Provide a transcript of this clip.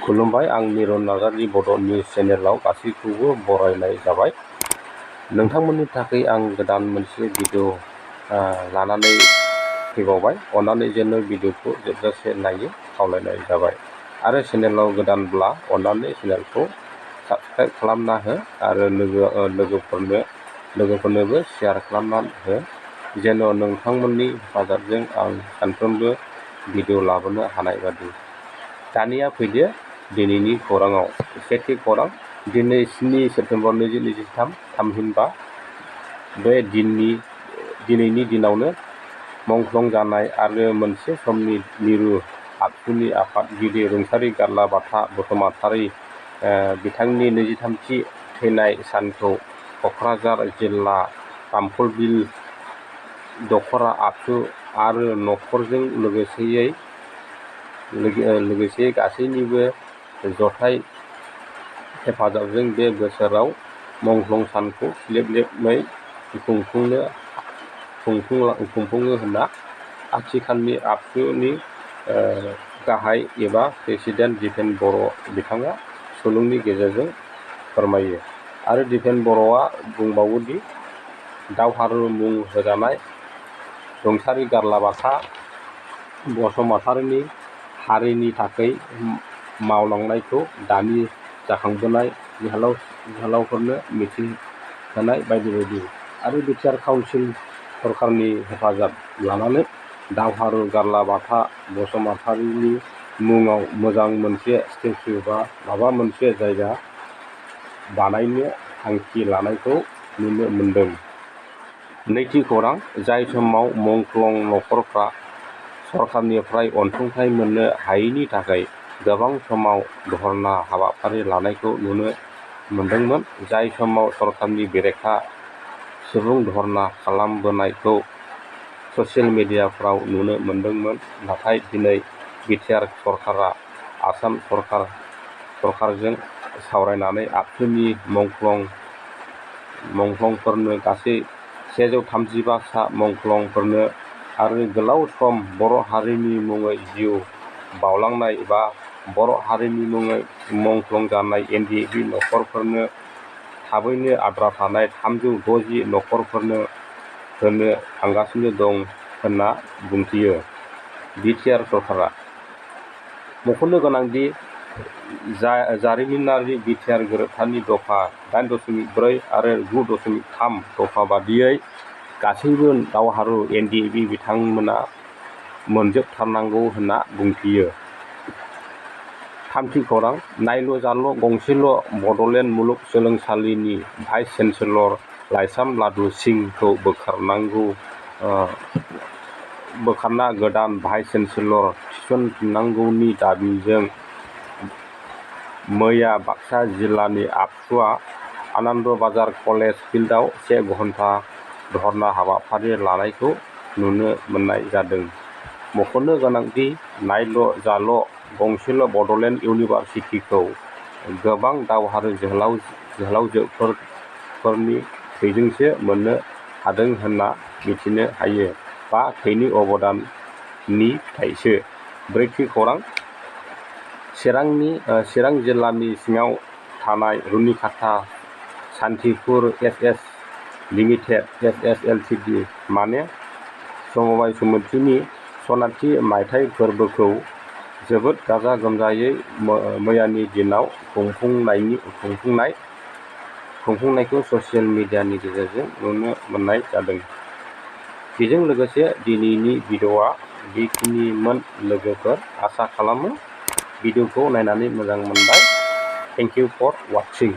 खुलुमबाय, आं मिरन नार्जारि बड' निउज चेनेलाव गासैखौबो बरायनाय जाबाय। नोंथांमोननि थाखाय आं गोदान मोनसे भिडिअ लानानै फैबावबाय। अन्नानै जेन' भिडिअखौ जोबजासे नायो खावलायनाय जाबाय। आरो चेनेलाव गोदानब्ला अन्नानै चेनेलखौ साबस्क्राइब खालामना हो आरो लोगोफोरनोबो शेयार खालामना हो, जेन' नोंथांमोननि हेफाजाबजों आं सानफ्रोमबो भिडिअ लाबोनो हानाय बादि। दानिया फैदो दिनैनि खौराङाव। सेथि खौरां, दिनै 7 सेप्तेम्बर 2023 थामहिनबा बे दिनैनि दिनावनो मुंख्लं जानाय आरो मोनसे समनि मिरु आबसुनि आफादगिरि रुंसारि गारलाबाथा बसुमतारी बिथांनि 23थि थैनाय सानखौ क'क्राझार जिल्ला रामफलबिल दख'रा आबसु आरो नखरजों लोगोसे गासैनिबो जथाय हेफाजाबजों बे बोसोराव मुंख्लं सानखौ लेब-लेबै खुंफुङो होनना आथिखालनि आबसुनि गाहाय एबा प्रेसिडेन्ट दिपेन बर' बिथाङा सुलुंनि गेजेरजों फोरमायो। आरो दिपेन बर'आ बुंबावोदि दावहारु मुं होजानाय रुंसारि गारलाबाथा बसुमतारीनि हारिनि थाखाय मावलांनायखौ दानि जाखांबोनाय जोहोलावफोरनो मिथिहोनाय बायदि बायदि। आरो बिटिआर काउन्सिल सरकारनि हेफाजाब लानानै दावहारु गारलाबाथा बसुमतारीनि मुङाव मोजां मोनसे स्टेचु बा माबा मोनसे जायगा बानायनो थांखि लानायखौ नुनो मोन्दों। नैथि खौरां, जाय समाव मुंख्लं नखरफ्रा सरकारनिफ्राय अनसुंथाइ मोननो हायैनि थाखाय गोबां समाव धर्ना हाबाफारि लानायखौ नुनो मोन्दोंमोन, जाय समाव सरकारनि बेरेखा सुबुं धर्ना खालामबोनायखौ ससियेल मिडियाफ्राव नुनो मोन्दोंमोन। नाथाय दिनै बिटिआर सरकारा आसाम सरकारजों सावरायनानै आबसुनि मुंख्लंफोरनो गासै 135 सा मुंख्लंफोरनो आरो गोलाव सम बर' हारिनि मुङै जिउ बावलांनाय बा बर' हारिनि मुङै मुंख्लं जानाय NDAB नखरफोरनो थाबैनो आद्रा थानाय 360 नखरफोरनो होनो थांगासिनो दं होनना बुंथियो बिटिआर सरकारा। मख'नो गोनांदि जारिमिनारि बिटिआर गोरोबथानि दफा 8.4 आरो 9.3 दफा बादियै गासैबो दावहारु NDAB बिथांमोना मोनजोबथारनांगौ होनना बुंथियो। थामथि खौरां, नायल' जाल' गंसेल' बड'लेण्ड मुलुगसोलोंसालिनि भाइस चेन्सेलर लाइसाम लादु सिंहखौ बोखारना गोदान भाइस चेन्सेलर थिसनफिननांगौनि दाबिजों मैया बाक्सा जिल्लानि आबसुआ आनन्द बाजार कलेज फिल्डआव 1 घन्टा धर्ना हाबाफारि लानायखौ नुनो मोननाय जादों। मख'नो गोनांदि नायल' जाल' गंसेल' बड'लेण्ड इउनिभारसिटिखौ गोबां दावहारु जोहोलावजोफोरनि थैजोंसो मोननो हादों होनना मिथिनो हायो बा थैनि अबदाननि फिथाइसो। ब्रैथि खौरां, चिरां जिल्लानि सिङाव थानाय रुनिखाता Santhipur SS limited SS Ltd माने समबाय समितिनि सनाथि मायथाइ फोरबोखौ जोबोद गाजा गोमजायै मैयानि दिनाव खुंफुंनायखौ ससियेल मिडियानि गेजेरजों नुनो मोननाय जादों। बेजों लोगोसे दिनैनि भिडिअआ बेखिनिमोन लोगोफोर। आसा खालामो भिडिअखौ नायनानै मोजां मोनबाय। Thank you for वाचिं।